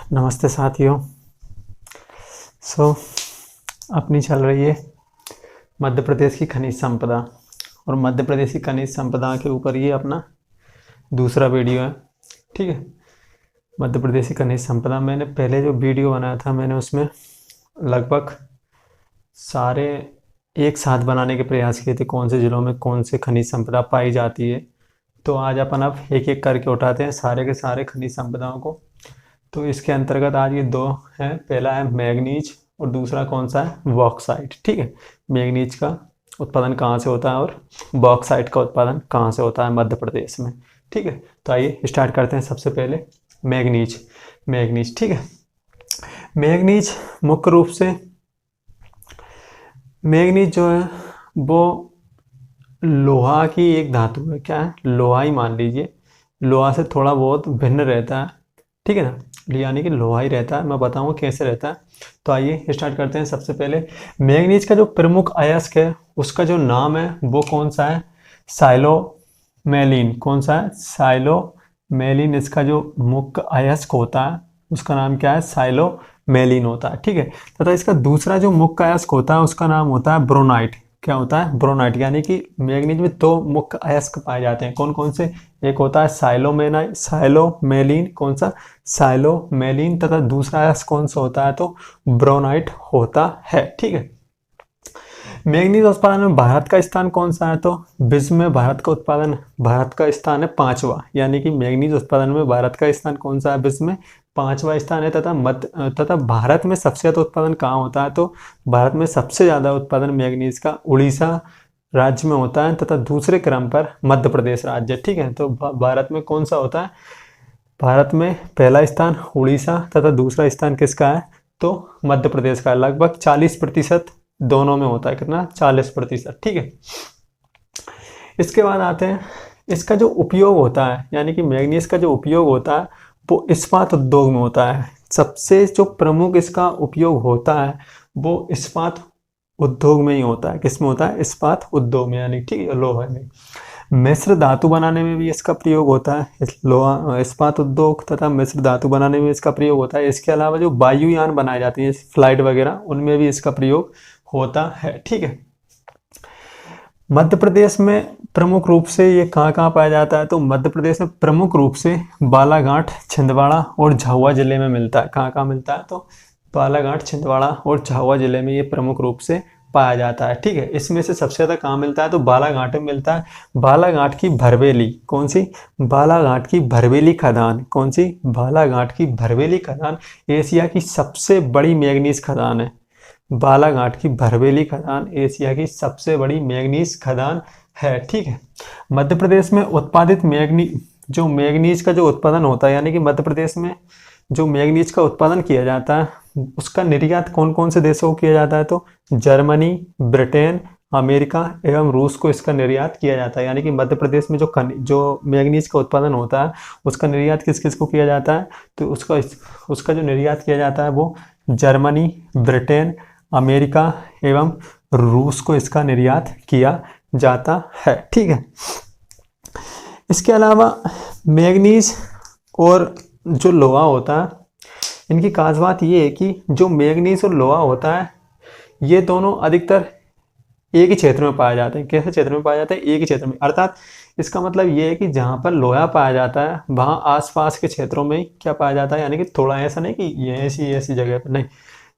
नमस्ते साथियों। अपनी चल रही है मध्य प्रदेश की खनिज संपदा, और मध्य प्रदेश की खनिज संपदा के ऊपर ये अपना दूसरा वीडियो है। ठीक है, मध्य प्रदेश की खनिज संपदा। मैंने पहले जो वीडियो बनाया था, मैंने उसमें लगभग सारे एक साथ बनाने के प्रयास किए थे, कौन से जिलों में कौन से खनिज संपदा पाई जाती है। तो आज अपन अब एक एक करके उठाते हैं सारे के सारे खनिज संपदाओं को। तो इसके अंतर्गत आज ये दो हैं, पहला है मैग्नीज और दूसरा कौन सा है, बॉक्साइट। ठीक है, मैग्नीज का उत्पादन कहाँ से होता है और बॉक्साइट का उत्पादन कहाँ से होता है मध्य प्रदेश में। ठीक है, तो आइए स्टार्ट करते हैं। सबसे पहले मैग्नीज। ठीक है, मैग्नीज मुख्य रूप से मैग्नीज जो है वो लोहा की एक धातु है। क्या है, लोहा ही मान लीजिए, लोहा से थोड़ा बहुत भिन्न रहता है। ठीक है ना, यानी कि लोहा ही रहता है। मैं बताऊंगा कैसे रहता है। तो आइए स्टार्ट करते हैं। सबसे पहले मैग्नीज का जो प्रमुख अयस्क है उसका जो नाम है वो कौन सा है, साइलोमेलिन। कौन सा है, साइलोमेलिन। इसका जो मुख्य अयस्क होता है उसका नाम क्या है, साइलोमेलिन होता है। ठीक है, तथा इसका दूसरा जो मुख्य अयस्क होता है उसका नाम होता है ब्रोनाइट। क्या होता है, ब्रोनाइट। यानी कि मैग्नीज में दो मुख्य अयस्क पाए जाते हैं। कौन कौन से, एक होता है साइलोमेलिन। कौन सा, साइलोमेलिन। तथा दूसरा अयस्क कौन सा होता है, तो ब्रोनाइट होता है। ठीक है, मैग्नीज उत्पादन में भारत का स्थान कौन सा है, तो विश्व में भारत का स्थान है 5वां। यानी कि मैग्नीज उत्पादन में भारत का स्थान कौन सा है, विश्व में 5वां स्थान है। तथा भारत में सबसे ज्यादा उत्पादन कहाँ होता है, तो भारत में सबसे ज्यादा उत्पादन मैग्नीज का उड़ीसा राज्य में होता है, तथा दूसरे क्रम पर मध्य प्रदेश राज्य। ठीक है, तो भारत में कौन सा होता है, भारत में पहला स्थान उड़ीसा तथा दूसरा स्थान किसका है, तो मध्य प्रदेश का। लगभग 40% दोनों में होता है। कितना, 40%। ठीक है, इसके बाद आते हैं इसका जो उपयोग होता है, यानी कि मैग्नीज का जो उपयोग होता है वो इस्पात उद्योग में होता है। सबसे जो प्रमुख इसका उपयोग होता है वो इस्पात उद्योग में ही होता है। किसमें होता है, इस्पात उद्योग में, यानी ठीक है, लोहा में। मिश्र धातु बनाने में भी इसका प्रयोग होता है। लोहा इस्पात उद्योग तथा मिश्र धातु बनाने में इसका प्रयोग होता है। इसके अलावा जो वायुयान बनाए जाते हैं, फ्लाइट वगैरह, उनमें भी इसका प्रयोग होता है। ठीक है, मध्य प्रदेश में प्रमुख रूप से ये कहाँ पाया जाता है, तो मध्य प्रदेश में प्रमुख रूप से बालाघाट, छिंदवाड़ा और झाबुआ जिले में मिलता है। कहाँ मिलता है, तो बालाघाट, छिंदवाड़ा और झाबुआ जिले में ये प्रमुख रूप से पाया जाता है। ठीक है, इसमें से सबसे ज्यादा कहाँ मिलता है, तो बालाघाट में मिलता है। बालाघाट की भरवेली, कौन सी, बालाघाट की भरवेली खदान। कौन सी, बालाघाट की भरवेली खदान एशिया की सबसे बड़ी मैग्नीज खदान है। बालाघाट की भरवेली खदान एशिया की सबसे बड़ी मैग्नीज खदान है। ठीक है, मध्य प्रदेश में उत्पादित मैग्नीज का जो उत्पादन होता है, यानी कि मध्य प्रदेश में जो मैग्नीज का उत्पादन किया जाता है उसका निर्यात कौन कौन से देशों को किया जाता है, तो जर्मनी, ब्रिटेन, अमेरिका एवं रूस को इसका निर्यात किया जाता है। यानी कि मध्य प्रदेश में जो मैग्नीज का उत्पादन होता है उसका निर्यात किस किस को किया जाता है, तो उसका जो निर्यात किया जाता है वो जर्मनी, ब्रिटेन, अमेरिका एवं रूस को इसका निर्यात किया जाता है। ठीक है, इसके अलावा मैग्नीज और जो लोहा होता है, इनकी खास बात ये है कि जो मैग्नीज और लोहा होता है ये दोनों अधिकतर एक ही क्षेत्र में पाए जाते हैं। कैसे क्षेत्र में पाए जाते हैं, एक ही क्षेत्र में। अर्थात इसका मतलब ये है कि जहाँ पर लोहा पाया जाता है वहाँ आसपास के क्षेत्रों में क्या पाया जाता है, यानी कि थोड़ा ऐसा नहीं कि ये ऐसी जगह पर नहीं,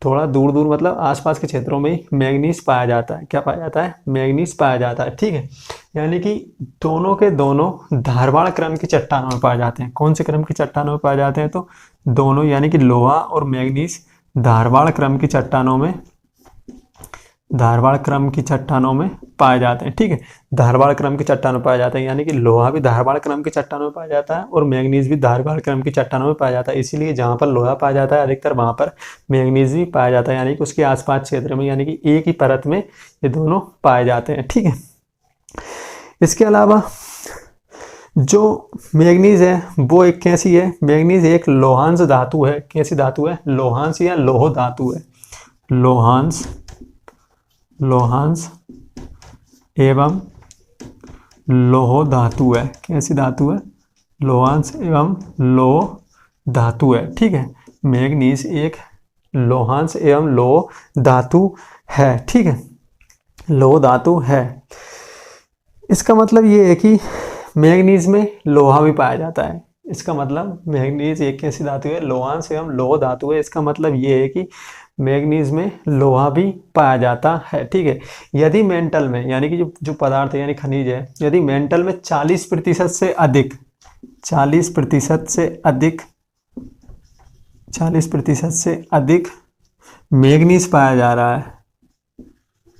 थोड़ा दूर दूर मतलब आसपास के क्षेत्रों में मैग्नीज पाया जाता है। क्या पाया जाता है, मैग्नीज पाया जाता है। ठीक है, यानी कि दोनों के दोनों धारवाड़ क्रम की चट्टानों में पाए जाते हैं। कौन से क्रम की चट्टानों में पाए जाते हैं, तो दोनों, यानी कि लोहा और मैग्नीज धारवाड़ क्रम की चट्टानों में पाए जाते हैं। ठीक है, धारवाड़ क्रम की चट्टानों में पाए जाते हैं, यानी कि लोहा भी धारवाड़ क्रम की चट्टानों में पाया जाता है और मैग्नीज भी धारवाड़ क्रम की चट्टानों में पाया जाता है। इसीलिए जहां पर लोहा पाया जाता है अधिकतर वहां पर मैग्नीज भी पाया जाता है, यानी कि उसके आसपास क्षेत्र में, यानी कि एक ही परत में ये दोनों पाए जाते हैं। ठीक है, इसके अलावा जो मैग्नीज है वो एक कैसी है, मैग्नीज एक लोहांश धातु है। कैसी धातु है, लोहांश या लोह धातु है। लोहांश एवं लोह धातु है। कैसी धातु है, लोहांश एवं लोह धातु है। ठीक है, मैग्नीज एक लोहांश एवं लोह धातु है, ठीक है, लोह धातु है। इसका मतलब ये है कि मैग्नीज में लोहा भी पाया जाता है। इसका मतलब मैग्नीज एक ऐसी धातु है, लोहांश एवं लोह धातु है। इसका मतलब ये है कि मैग्नीज में लोहा भी पाया जाता है, ठीक है। यदि मेंटल में, यानी कि जो पदार्थ है यानी खनिज है, यदि मेंटल में 40% से अधिक 40% से अधिक 40% से अधिक मैग्नीज पाया जा रहा है,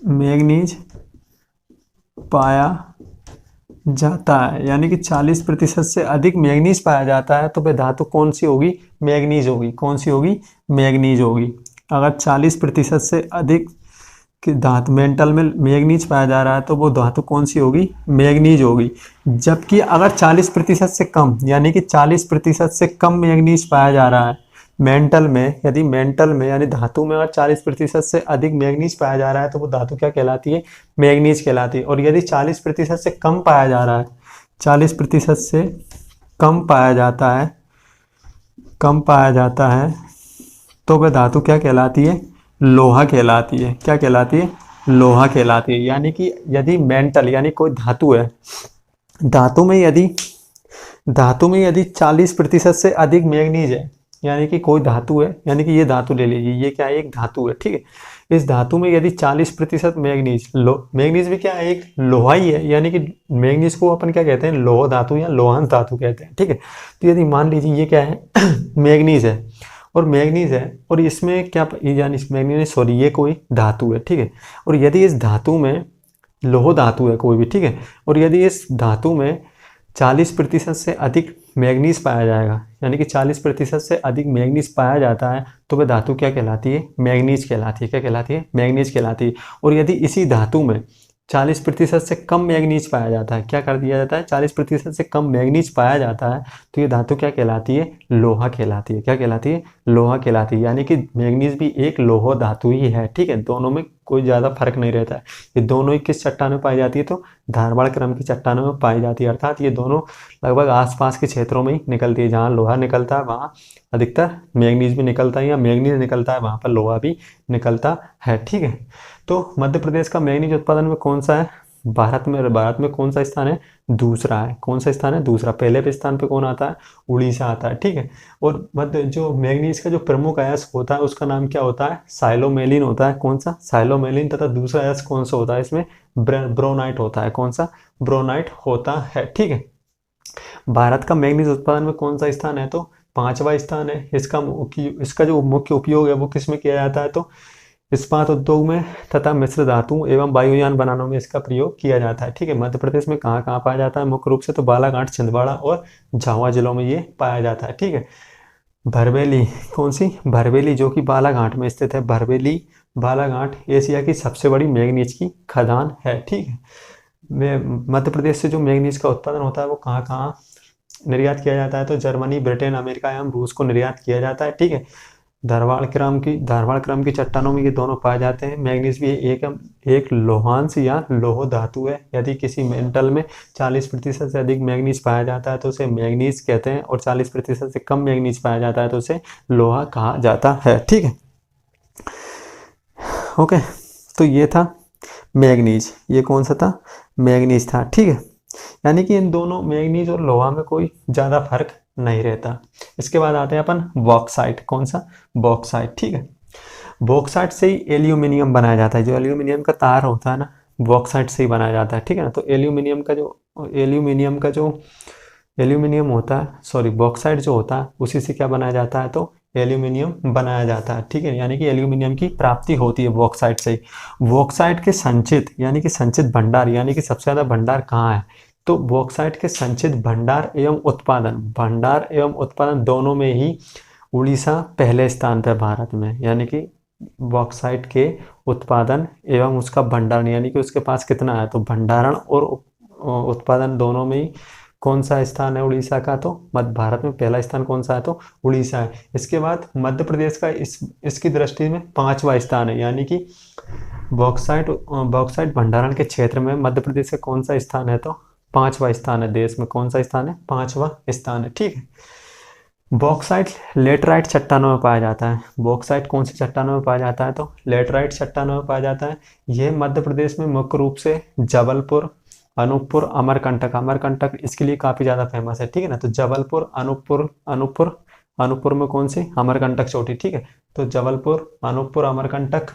मैग्नीज पाया जाता है, यानी कि 40% से अधिक मैग्नीज पाया जाता है, तो वह धातु कौन सी होगी? मैग्नीज होगी। कौन सी होगी? मैग्नीज होगी। अगर 40% से अधिक कि धातु मेंटल में मैग्नीज पाया जा रहा है तो वो धातु कौन सी होगी? मैग्नीज होगी। जबकि अगर 40% से कम, यानी कि 40% से कम मैग्नीज पाया जा रहा है मेंटल में, यदि मेंटल में यानी धातु में अगर 40% से अधिक मैग्नीज पाया जा रहा है तो वो धातु क्या कहलाती है? मैग्नीज कहलाती है। और यदि 40% से कम पाया जा रहा है, 40% से कम पाया जाता है, कम पाया जाता है, तो वह धातु क्या कहलाती है? लोहा कहलाती है। क्या कहलाती है? लोहा कहलाती है। यानी कि यदि मेंटल यानी कोई धातु है, धातु में यदि 40% से अधिक मैग्नीज है, यानी कि कोई धातु है, यानी कि ये धातु ले लीजिए, ये क्या है? एक धातु है, ठीक है। इस धातु में यदि 40% मैग्नीज, मैग्नीज भी क्या है? एक लोहा ही है, यानी कि मैग्नीज को अपन क्या कहते हैं? लोह धातु या लोहांश धातु कहते हैं, ठीक है। तो यदि मान लीजिए ये क्या है? मैग्नीज है, और मैग्नीज है, और इसमें क्या, यानी मैग्नीज, सॉरी, ये कोई धातु है, ठीक है। और यदि इस धातु में लोह धातु है कोई भी, ठीक है, और यदि इस धातु में 40% से अधिक मैग्नीज पाया जाएगा, यानी कि 40% से अधिक मैग्नीज पाया जाता है, तो वह धातु क्या कहलाती है? मैग्नीज कहलाती है। क्या कहलाती है? मैग्नीज कहलाती है। और यदि इसी धातु में 40% से कम मैग्नीज पाया जाता है, क्या कर दिया जाता है? 40% से कम मैग्नीज पाया जाता है, तो ये धातु क्या कहलाती है? लोहा कहलाती है। क्या कहलाती है? लोहा कहलाती है। यानी कि मैग्नीज भी एक लोह धातु ही है, ठीक है। दोनों में कोई ज़्यादा फर्क नहीं रहता है। ये दोनों ही किस चट्टान में पाई जाती है? तो धारवाड़ क्रम की चट्टानों में पाई जाती है। अर्थात ये दोनों लगभग आसपास के क्षेत्रों में ही निकलती है। जहाँ लोहा निकलता है वहाँ अधिकतर मैग्नीज भी निकलता है, या मैग्नीज निकलता है वहाँ पर लोहा भी निकलता है, ठीक है। तो मध्य प्रदेश का मैग्नीज उत्पादन में कौन सा है? भारत में कौन सा स्थान है? दूसरा है। कौन सा स्थान है? दूसरा। पहले पे स्थान पे कौन आता है? उड़ीसा आता है, ठीक है। और मध्य जो मैग्नीज का जो प्रमुख अयस्क होता है उसका नाम क्या होता है? साइलोमेलिन होता है। कौन सा? साइलोमेलिन। तथा दूसरा अयस्क कौन सा होता है? इसमें ब्रोनाइट होता है। कौन सा? ब्रोनाइट होता है, ठीक है। भारत का मैग्नीज उत्पादन में कौन सा स्थान है? तो 5वां स्थान है। इसका जो मुख्य उपयोग है वो किस में किया जाता है? तो इस्पात उद्योग में तथा मिश्र धातु एवं वायुयान बनाने में इसका प्रयोग किया जाता है, ठीक है। मध्य प्रदेश में कहाँ कहाँ पाया जाता है? मुख्य रूप से तो बालाघाट, छिंदवाड़ा और झाबुआ जिलों में ये पाया जाता है, ठीक है। भरवेली, कौन सी? भरवेली, जो कि बालाघाट में स्थित है। भरवेली बालाघाट एशिया की सबसे बड़ी मैग्नीज की खदान है, ठीक है। मध्य प्रदेश से जो मैग्नीज का उत्पादन होता है वो कहाँ कहाँ निर्यात किया जाता है? तो जर्मनी, ब्रिटेन, अमेरिका एवं रूस को निर्यात किया जाता है, ठीक है। धारवाड़ क्रम की चट्टानों में ये दोनों पाए जाते हैं। मैग्नीज भी एक लोहांश या लोह धातु है। यदि किसी मेटल में 40% से अधिक मैग्नीज पाया जाता है तो उसे मैग्नीज कहते हैं, और 40% से कम मैग्नीज पाया जाता है तो उसे लोहा कहा जाता है, ठीक है। ओके, तो ये था मैग्नीज। ये कौन सा था? मैग्नीज था, ठीक है। यानी कि इन दोनों मैग्नीज और लोहा में कोई ज़्यादा फर्क नहीं रहता। इसके बाद आते हैं अपन बॉक्साइट। कौन सा? बॉक्साइट, ठीक है। बॉक्साइट से ही एल्यूमिनियम बनाया जाता है। जो एल्यूमिनियम का तार होता है ना, बॉक्साइट से ही बनाया जाता है, ठीक है ना। तो एल्यूमिनियम होता है, सॉरी, बॉक्साइट जो होता है उसी से क्या बनाया जाता है? तो एल्यूमिनियम बनाया जाता है, ठीक है। यानी कि एल्यूमिनियम की प्राप्ति होती है बॉक्साइट से ही। बॉक्साइट के संचित भंडार, यानी कि सबसे ज़्यादा भंडार कहाँ है? तो बॉक्साइट के संचित भंडार एवं उत्पादन दोनों में ही उड़ीसा पहले स्थान पर भारत में। यानी कि बॉक्साइट के उत्पादन एवं उसका भंडारण, यानी कि उसके पास कितना है, तो भंडारण और उत्पादन दोनों में ही कौन सा स्थान है उड़ीसा का? तो मध्य भारत में पहला स्थान कौन सा है? तो उड़ीसा है। इसके बाद मध्य प्रदेश का इसकी दृष्टि में 5वां स्थान है। यानी कि बॉक्साइट भंडारण के क्षेत्र में मध्य प्रदेश का कौन सा स्थान है? तो 5वां स्थान है। देश में कौन सा स्थान है? 5वां स्थान है, ठीक है। बॉक्साइट लेटराइट चट्टानों में पाया जाता है। बॉक्साइट कौन सी चट्टानों में पाया जाता है? तो लेटराइट चट्टानों में पाया जाता है। यह मध्य प्रदेश में मुख्य रूप से जबलपुर, अनूपपुर, अमरकंटक, अमरकंटक इसके लिए काफी ज्यादा फेमस है, ठीक है ना। तो जबलपुर, अनूपपुर, अनूपपुर, अनूपपुर में कौन सी? अमरकंटक चोटी, ठीक है। तो जबलपुर, अनूपपुर, अमरकंटक,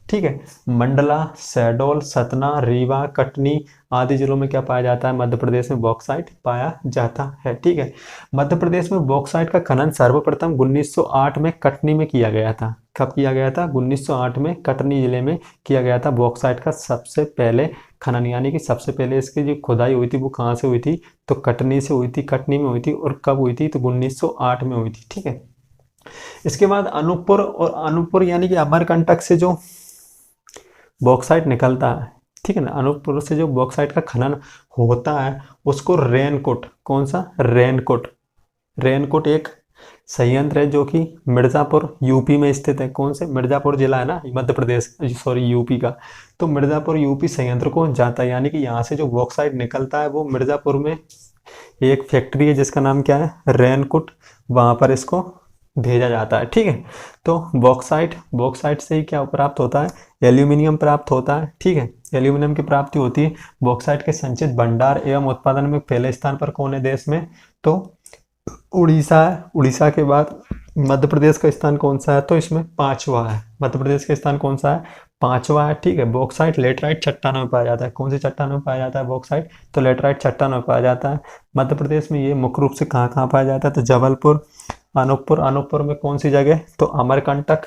ठीक है। मंडला, शहडोल, सतना, रीवा, कटनी आदि जिलों में क्या पाया जाता है? मध्य प्रदेश में बॉक्साइट पाया जाता है, ठीक है। मध्य प्रदेश में बॉक्साइट का खनन सर्वप्रथम 1908 में कटनी में किया गया था। कब किया गया था? 1908 में कटनी जिले में किया गया था बॉक्साइट का सबसे पहले खनन, यानी कि सबसे पहले इसकी जो खुदाई हुई थी वो कहाँ से हुई थी? तो कटनी से हुई थी, कटनी में हुई थी। और कब हुई थी? तो 1908 में हुई थी, ठीक है। इसके बाद अनूपपुर, और अनूपपुर यानी कि अमरकंटक से जो बॉक्साइट निकलता है, ठीक है ना, अनूपपुर से जो बॉक्साइट का खनन होता है उसको रेनकोट, कौन सा? रेनकोट, रेनकोट एक संयंत्र है जो कि मिर्जापुर यूपी में स्थित है। कौन से? मिर्जापुर जिला है ना मध्य प्रदेश, सॉरी यूपी का। तो मिर्जापुर यूपी संयंत्र को जाता है, यानी कि यहाँ से जो बॉक्साइट निकलता है वो मिर्जापुर में एक फैक्ट्री है जिसका नाम क्या है? रेनकोट, वहां पर इसको भेजा जाता है, ठीक है। तो बॉक्साइट, बॉक्साइट से ही क्या प्राप्त होता है? एल्यूमिनियम प्राप्त होता है, ठीक है। एल्यूमिनियम की प्राप्ति होती है। बॉक्साइट के संचित भंडार एवं उत्पादन में पहले स्थान पर कौन है देश में? तो उड़ीसा है। उड़ीसा के बाद मध्य प्रदेश का स्थान कौन सा है? तो इसमें पांचवा है। मध्य प्रदेश का स्थान कौन सा है? पांचवा है, ठीक है। बॉक्साइट लेटराइट चट्टानों में पाया जाता है। कौन सी चट्टानों में पाया जाता है बॉक्साइट? तो लेटराइट चट्टानों में पाया जाता है। मध्य प्रदेश में ये मुख्य रूप से कहाँ कहाँ पाया जाता है? तो जबलपुर, अनूपपुर, अनूपपुर में कौन सी जगह? तो अमरकंटक।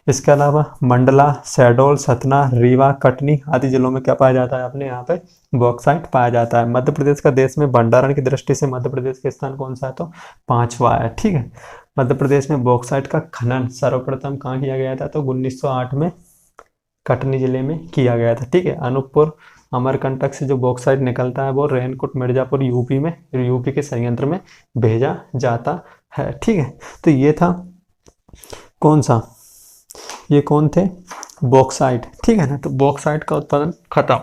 इसके अलावा मंडला, शहडोल, सतना, रीवा, कटनी आदि जिलों में क्या पाया जाता है? अपने यहाँ पे बॉक्साइट पाया जाता है। मध्य प्रदेश का देश में भंडारण की दृष्टि से मध्य प्रदेश का स्थान कौन सा है? तो पांचवा है, ठीक है। मध्य प्रदेश में बॉक्साइट का खनन सर्वप्रथम कहाँ किया गया था? तो 1908 में कटनी जिले में किया गया था, ठीक है। अनूपपुर, अमरकंटक से जो बॉक्साइट निकलता है वो रेनकोट मिर्जापुर यूपी में, यूपी के संयंत्र में भेजा जाता है, ठीक है। तो ये था कौन सा? ये कौन थे? बॉक्साइट, ठीक है ना। तो बॉक्साइट का उत्पादन खत्म।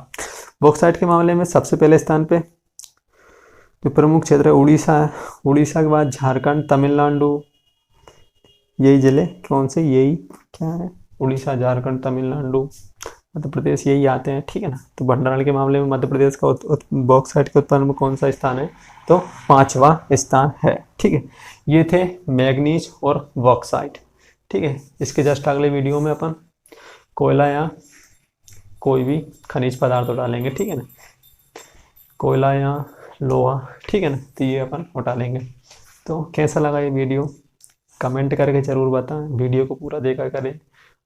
बॉक्साइट के मामले में सबसे पहले स्थान पे जो प्रमुख क्षेत्र है उड़ीसा है। उड़ीसा के बाद झारखंड, तमिलनाडु, यही जिले कौन से? यही क्या है? उड़ीसा, झारखंड, तमिलनाडु, मध्य प्रदेश, यही आते हैं, ठीक है ना। तो भंडारण के मामले में मध्य प्रदेश का बॉक्साइट के उत्पादन में कौन सा स्थान है? तो पांचवा स्थान है, ठीक है। ये थे मैग्नीज और बॉक्साइट, ठीक है। इसके जस्ट अगले वीडियो में अपन कोयला या कोई भी खनिज पदार्थ उठा लेंगे, ठीक है ना। कोयला या लोहा, ठीक है ना। तो ये अपन उठा लेंगे। तो कैसा लगा ये वीडियो? कमेंट करके ज़रूर बताएं। वीडियो को पूरा देखा करें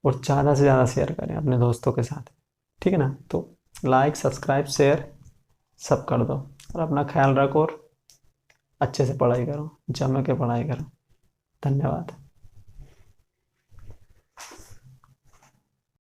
और ज़्यादा से ज़्यादा शेयर करें अपने दोस्तों के साथ, ठीक है ना। तो लाइक, सब्सक्राइब, शेयर सब कर दो और अपना ख्याल रखो और अच्छे से पढ़ाई करो, जम के पढ़ाई करो। धन्यवाद।